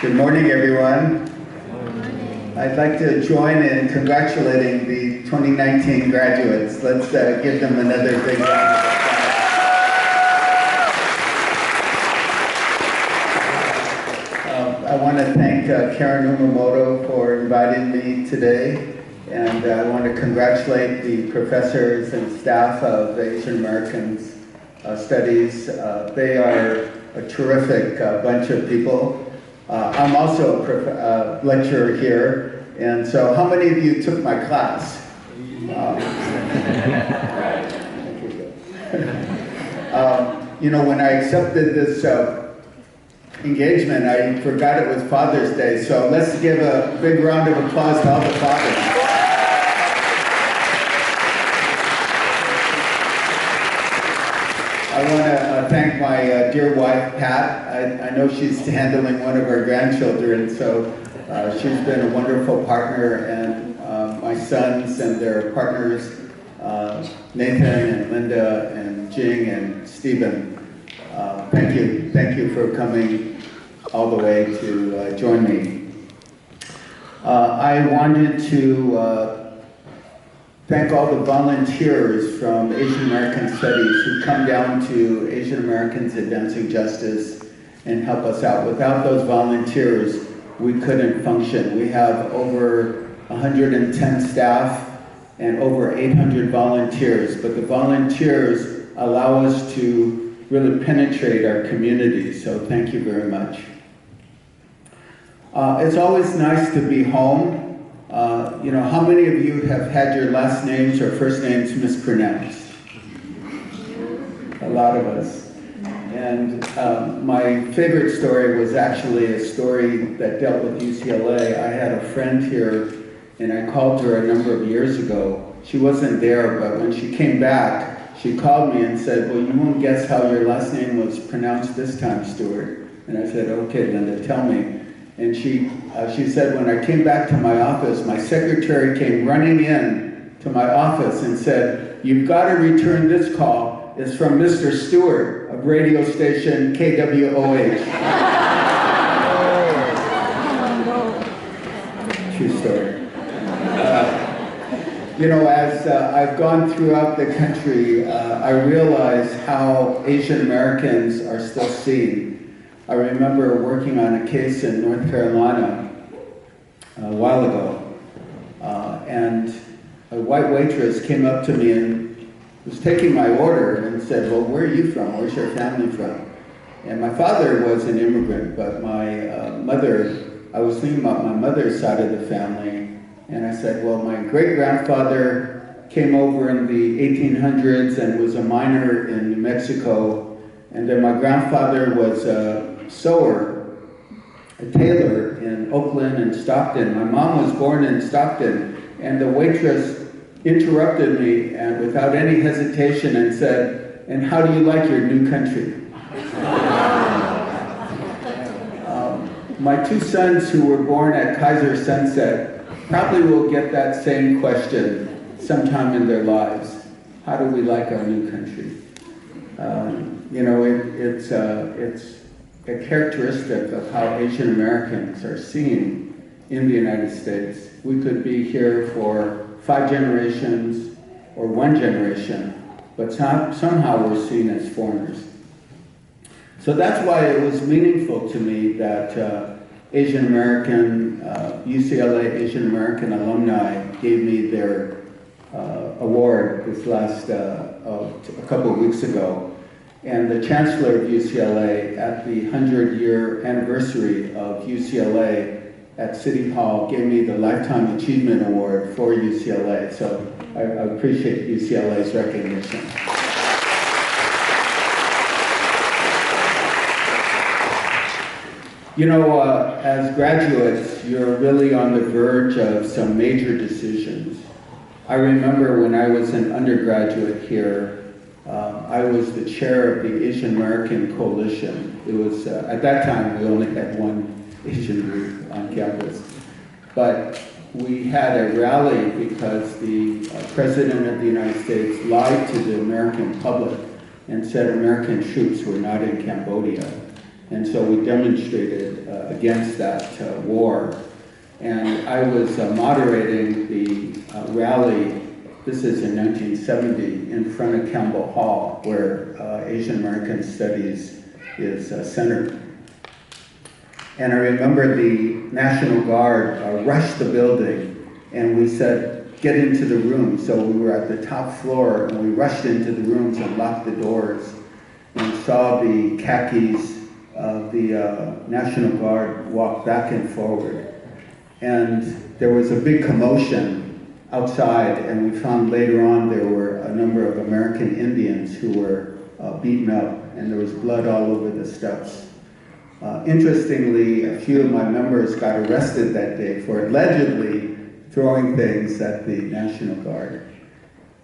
Good morning, everyone. I'd like to join in congratulating the 2019 graduates. Let's give them another big round of applause. I want to thank Karen Umamoto for inviting me today, and I want to congratulate the professors and staff of Asian Americans Studies. They are a terrific bunch of people. I'm also a lecturer here, and so how many of you took my class? You know, when I accepted this engagement, I forgot it was Father's Day, so let's give a big round of applause to all the fathers. I want to thank my dear wife, Pat. I know she's handling one of our grandchildren, so she's been a wonderful partner, and my sons and their partners, Nathan and Linda and Jing and Stephen. Thank you for coming all the way to join me. I wanted to thank all the volunteers from Asian American Studies who come down to Asian Americans Advancing Justice and help us out. Without those volunteers, we couldn't function. We have over 110 staff and over 800 volunteers, but the volunteers allow us to really penetrate our community, so thank you very much. It's always nice to be home. You know, how many of you have had your last names or first names mispronounced? A lot of us. And my favorite story was actually a story that dealt with UCLA. I had a friend here, and I called her a number of years ago. She wasn't there, but when she came back, she called me and said, well, you won't guess how your last name was pronounced this time, Stewart. And I said, okay, Linda, tell me. And she said, when I came back to my office, my secretary came running in to my office and said, you've got to return this call. It's from Mr. Stewart of radio station KWOH. True story. You know, as I've gone throughout the country, I realize how Asian Americans are still seen. I remember working on a case in North Carolina a while ago, and a white waitress came up to me and was taking my order and said, well, where are you from? Where's your family from? And my father was an immigrant, but my mother, I was thinking about my mother's side of the family, and I said, well, my great-grandfather came over in the 1800s and was a miner in New Mexico, and then my grandfather was a sewer, a tailor in Oakland and Stockton. My mom was born in Stockton, and the waitress interrupted me and without any hesitation and said, and how do you like your new country? My two sons who were born at Kaiser Sunset probably will get that same question sometime in their lives. How do we like our new country? You know, it's a characteristic of how Asian Americans are seen in the United States. We could be here for 5 generations or 1 generation, but somehow we're seen as foreigners. So that's why it was meaningful to me that Asian American, UCLA Asian American alumni gave me their award this last, a couple of weeks ago. And the Chancellor of UCLA at the 100-year anniversary of UCLA at City Hall gave me the Lifetime Achievement Award for UCLA. So I appreciate UCLA's recognition. You know, as graduates, you're really on the verge of some major decisions. I remember when I was an undergraduate here, I was the chair of the Asian American Coalition. It was, at that time, we only had one Asian group on campus. But we had a rally because the President of the United States lied to the American public and said American troops were not in Cambodia. And so we demonstrated against that war. And I was moderating the rally, this is in 1970, in front of Campbell Hall, where Asian American Studies is centered. And I remember the National Guard rushed the building, and we said, get into the room. So we were at the top floor, and we rushed into the rooms and locked the doors, and saw the khakis of the National Guard walk back and forward. And there was a big commotion outside, and we found later on there were a number of American Indians who were beaten up, and there was blood all over the steps. Interestingly, a few of my members got arrested that day for allegedly throwing things at the National Guard.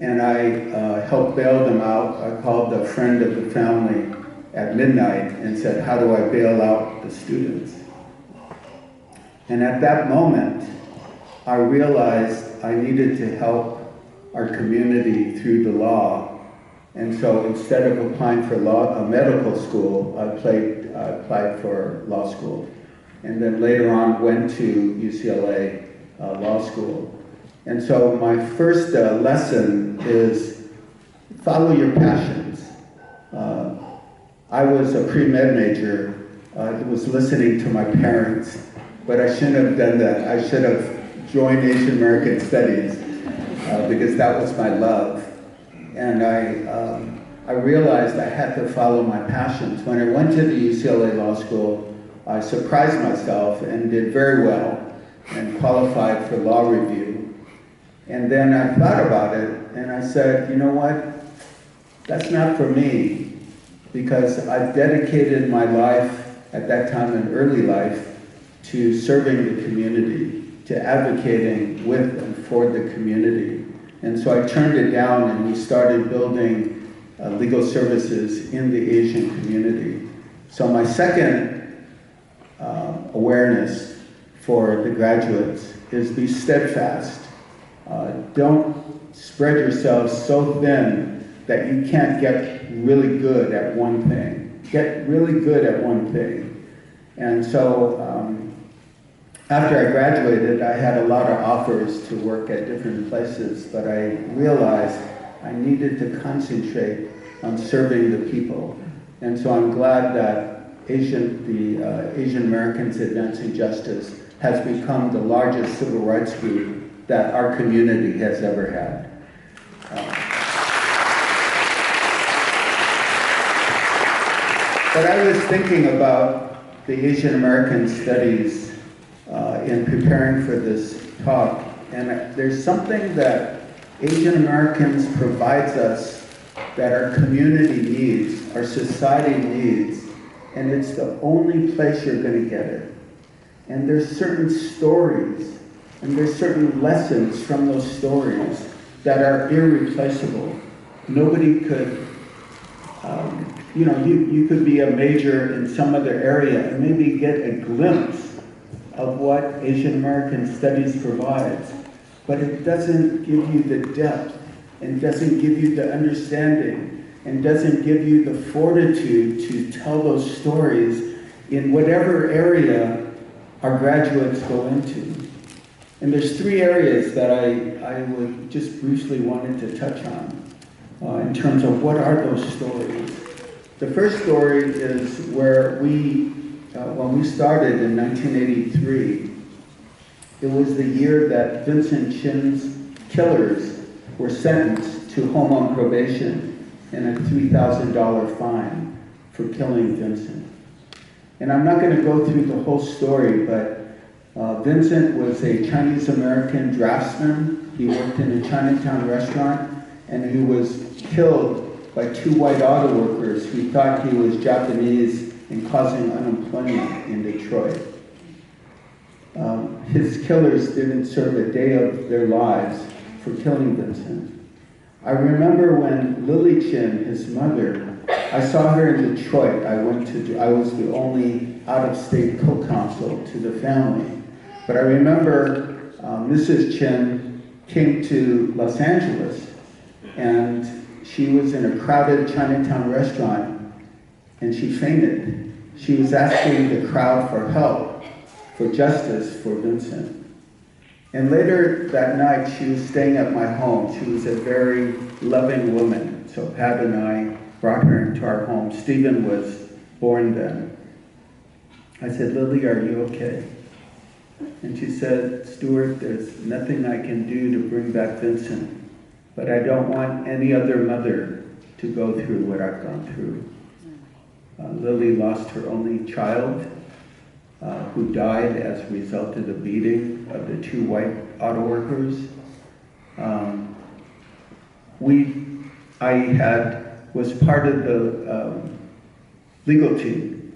And I helped bail them out. I called a friend of the family at midnight and said, how do I bail out the students? And at that moment, I realized I needed to help our community through the law. And so instead of applying for medical school, I applied for law school. And then later on went to UCLA law school. And so my first lesson is follow your passions. I was a pre-med major. I was listening to my parents, but I shouldn't have done that. I should have joined Asian American Studies because that was my love. And I realized I had to follow my passions. When I went to the UCLA Law School, I surprised myself and did very well and qualified for law review. And then I thought about it and I said, you know what? That's not for me, because I've dedicated my life at that time in early life to serving the community, to advocating with and for the community. And so I turned it down and we started building legal services in the Asian community. So my second awareness for the graduates is be steadfast. Don't spread yourselves so thin that you can't get really good at one thing. Get really good at one thing. And so after I graduated, I had a lot of offers to work at different places, but I realized I needed to concentrate on serving the people. And so I'm glad that the Asian Americans Advancing Justice has become the largest civil rights group that our community has ever had. But I was thinking about the Asian American Studies in preparing for this talk, and there's something that Asian Americans provides us that our community needs, our society needs, and it's the only place you're going to get it. And there's certain stories, and there's certain lessons from those stories that are irreplaceable. Nobody could, you could be a major in some other area and maybe get a glimpse of what Asian American Studies provides, but it doesn't give you the depth, and doesn't give you the understanding, and doesn't give you the fortitude to tell those stories in whatever area our graduates go into. And there's three areas that I would just briefly wanted to touch on in terms of what are those stories. The first story is where when we started in 1983, it was the year that Vincent Chin's killers were sentenced to home on probation and a $3,000 fine for killing Vincent. And I'm not going to go through the whole story, but Vincent was a Chinese-American draftsman. He worked in a Chinatown restaurant, and he was killed by two white auto workers who thought he was Japanese and causing unemployment in Detroit. His killers didn't serve a day of their lives for killing Vincent. I remember when Lily Chin, his mother, I saw her in Detroit. I was the only out-of-state co-counsel to the family. But I remember Mrs. Chin came to Los Angeles, and she was in a crowded Chinatown restaurant, and she fainted. She was asking the crowd for help, for justice for Vincent. And later that night, she was staying at my home. She was a very loving woman. So Pat and I brought her into our home. Stephen was born then. I said, Lily, are you okay? And she said, Stewart, there's nothing I can do to bring back Vincent, but I don't want any other mother to go through what I've gone through. Lily lost her only child, who died as a result of the beating of the two white auto workers. I was part of the legal team,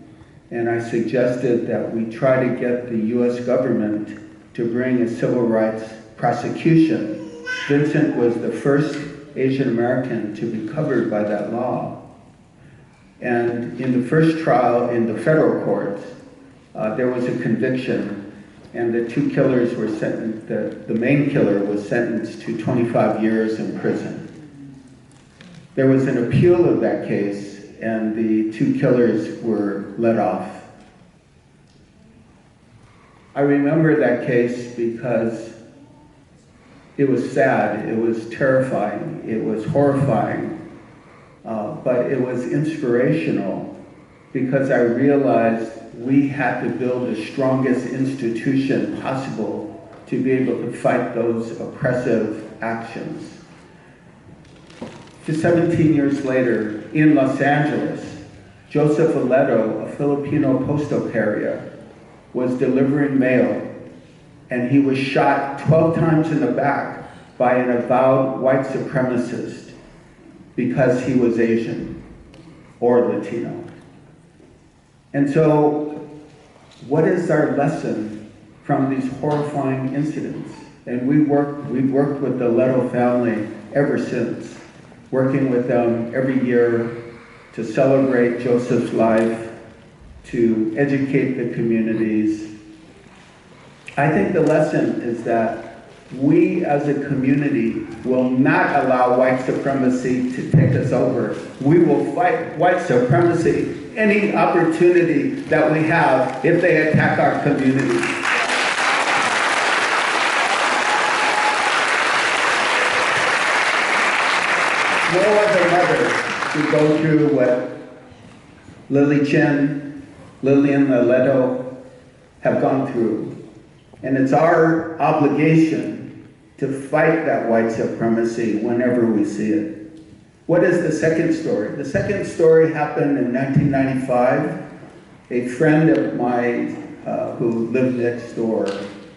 and I suggested that we try to get the US government to bring a civil rights prosecution. Vincent was the first Asian American to be covered by that law. And in the first trial in the federal courts, there was a conviction, and the two killers were sentenced, the main killer was sentenced to 25 years in prison. There was an appeal of that case, and the two killers were let off. I remember that case because it was sad, it was terrifying, it was horrifying, but it was inspirational because I realized we had to build the strongest institution possible to be able to fight those oppressive actions. 17 years later, in Los Angeles, Joseph Aledo, a Filipino postal carrier, was delivering mail, and he was shot 12 times in the back by an avowed white supremacist because he was Asian or Latino. And so, what is our lesson from these horrifying incidents? And we've worked with the Aledo family ever since, working with them every year to celebrate Joseph's life, to educate the communities. I think the lesson is that we as a community will not allow white supremacy to take us over. We will fight white supremacy any opportunity that we have if they attack our community. No other mother should go through what Lily Chen, Lillian Aledo have gone through. And it's our obligation to fight that white supremacy whenever we see it. What is the second story? The second story happened in 1995. A friend of mine who lived next door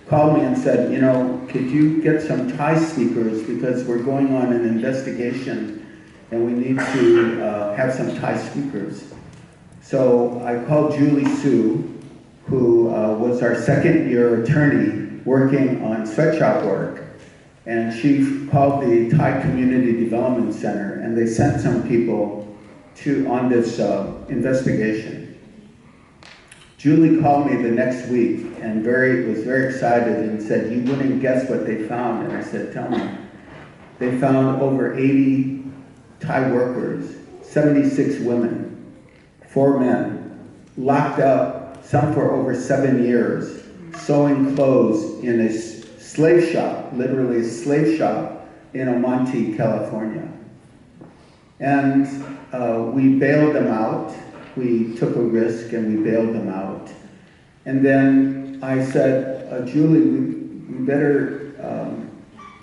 called me and said, you know, could you get some Thai speakers because we're going on an investigation and we need to have some Thai speakers. So I called Julie Su, who was our second-year attorney working on sweatshop work, and she called the Thai Community Development Center, and they sent some people on this investigation. Julie called me the next week and was very excited and said, you wouldn't guess what they found. And I said, tell me. They found over 80 Thai workers, 76 women, 4 men, locked up, some for over 7 years, sewing clothes in a slave shop, literally a slave shop in Omonte, California. And we bailed them out. We took a risk and we bailed them out. And then I said, Julie, we better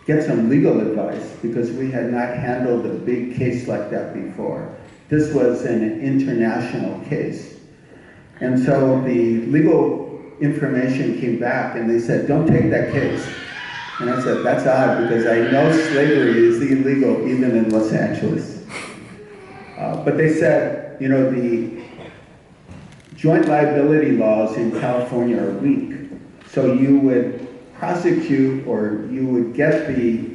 get some legal advice because we had not handled a big case like that before. This was an international case. And so the legal information came back and they said, don't take that case. And I said, that's odd because I know slavery is illegal even in Los Angeles. But they said, you know, the joint liability laws in California are weak. So you would prosecute or you would get the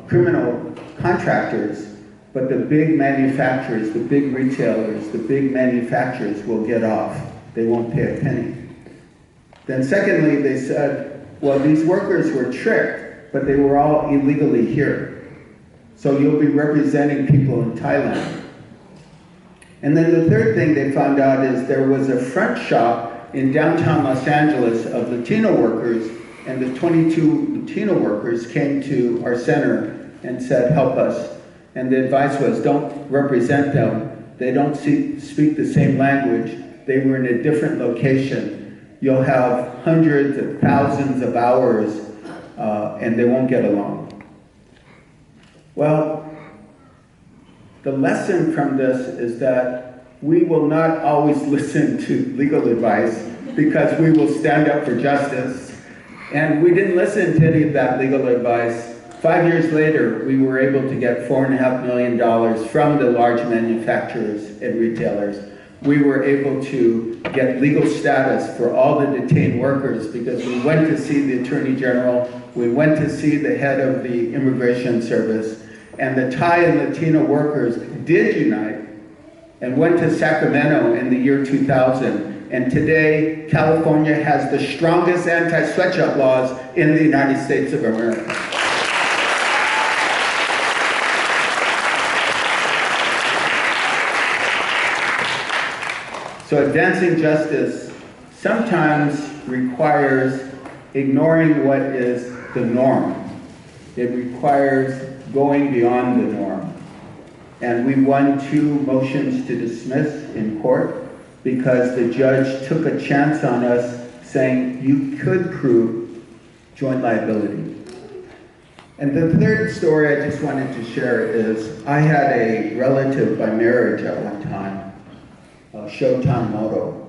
criminal contractors, but the big manufacturers, the big retailers, the big manufacturers will get off. They won't pay a penny. Then secondly, they said, well, these workers were tricked, but they were all illegally here. So you'll be representing people in Thailand. And then the third thing they found out is there was a front shop in downtown Los Angeles of Latino workers, and the 22 Latino workers came to our center and said, help us. And the advice was, don't represent them. They don't speak the same language. They were in a different location. You'll have hundreds of thousands of hours, and they won't get along. Well, the lesson from this is that we will not always listen to legal advice because we will stand up for justice. And we didn't listen to any of that legal advice. 5 years later, we were able to get $4.5 million from the large manufacturers and retailers. We were able to get legal status for all the detained workers because we went to see the Attorney General, we went to see the head of the Immigration Service, and the Thai and Latino workers did unite and went to Sacramento in the year 2000. And today, California has the strongest anti-sweatshop laws in the United States of America. So advancing justice sometimes requires ignoring what is the norm. It requires going beyond the norm. And we won 2 motions to dismiss in court because the judge took a chance on us saying you could prove joint liability. And the third story I just wanted to share is I had a relative by marriage at one time, Sho Tanimoto,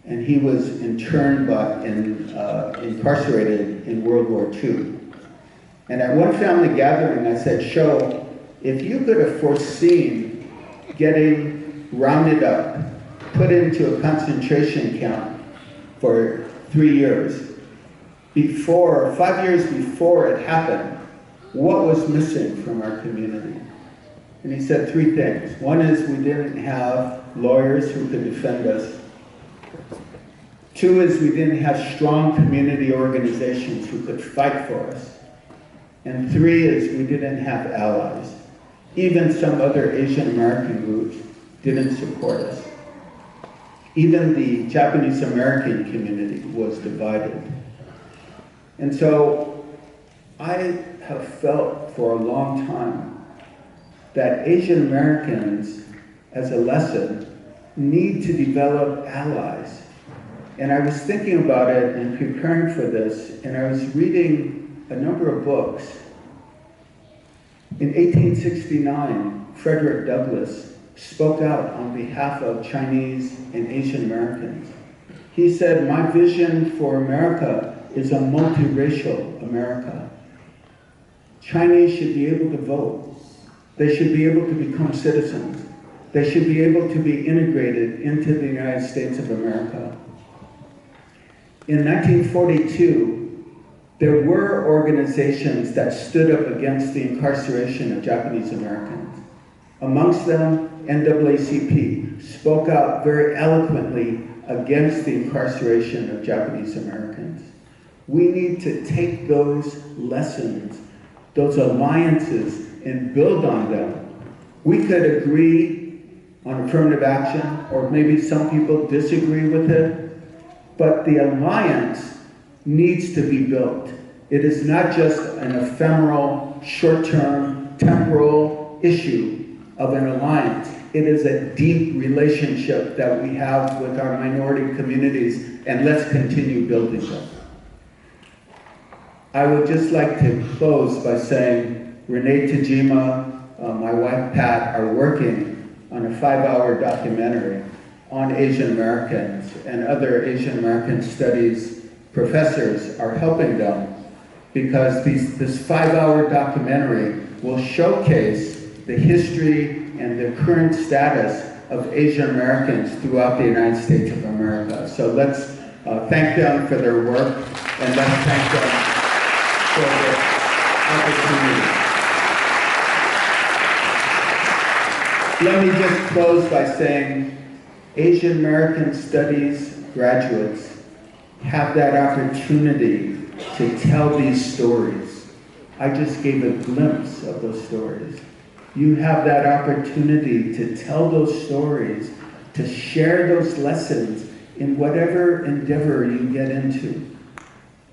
and he was interned incarcerated in World War II. And at one family gathering, I said, Sho, if you could have foreseen getting rounded up, put into a concentration camp for 3 years, 5 years before it happened, what was missing from our community? And he said 3 things. One is we didn't have lawyers who could defend us. 2 is we didn't have strong community organizations who could fight for us. And 3 is we didn't have allies. Even some other Asian American groups didn't support us. Even the Japanese American community was divided. And so I have felt for a long time that Asian Americans, as a lesson, need to develop allies. And I was thinking about it and preparing for this, and I was reading a number of books. In 1869, Frederick Douglass spoke out on behalf of Chinese and Asian Americans. He said, my vision for America is a multiracial America. Chinese should be able to vote. They should be able to become citizens. They should be able to be integrated into the United States of America. In 1942, there were organizations that stood up against the incarceration of Japanese Americans. Amongst them, NAACP spoke out very eloquently against the incarceration of Japanese Americans. We need to take those lessons, those alliances, and build on them. We could agree on affirmative action, or maybe some people disagree with it, but the alliance needs to be built. It is not just an ephemeral, short-term, temporal issue of an alliance. It is a deep relationship that we have with our minority communities, and let's continue building them. I would just like to close by saying Renee Tajima, my wife Pat, are working on a 5-hour documentary on Asian Americans, and other Asian American studies professors are helping them because this 5-hour documentary will showcase the history and the current status of Asian Americans throughout the United States of America. So let's thank them for their work, and let's thank them for their opportunity. Let me just close by saying Asian American Studies graduates have that opportunity to tell these stories. I just gave a glimpse of those stories. You have that opportunity to tell those stories, to share those lessons in whatever endeavor you get into.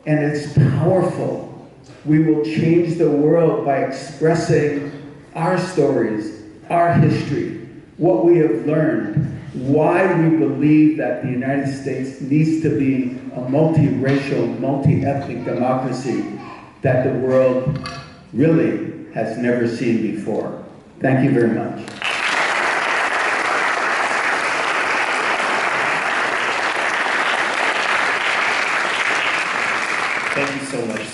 And it's powerful. We will change the world by expressing our stories, our history, what we have learned, why we believe that the United States needs to be a multiracial, multi-ethnic democracy that the world really has never seen before. Thank you very much.